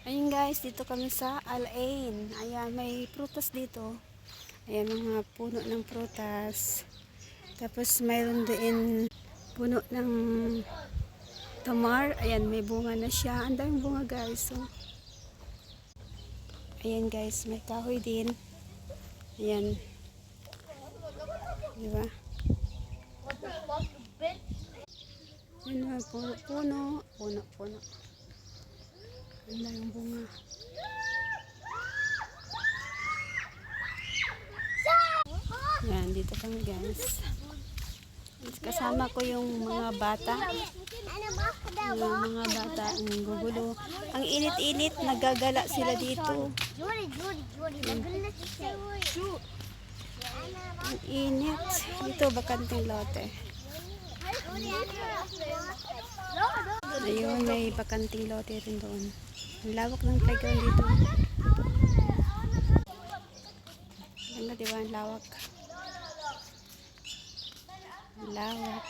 Ayun guys, dito kami sa Al-Ain. Ayan, may prutas dito. Ayan, mga puno ng prutas. Tapos mayroon din puno ng tamar. Ayan, may bunga na siya. Ang daming bunga guys. So, ayan guys, may kahoy din. Ayan. Diba? Ayan, puno. Ang daming bunga. Yan, dito kami guys. Kasama ko yung mga bata. Yung mga bata ang gugulo. Ang init-init, nagagala sila dito. Ang init. Dito, bakanteng lote. Ayun, may bakanting lote rin doon. Ang lawak ng playground dito. Ganda, diba? Ang lawak. Ang lawak.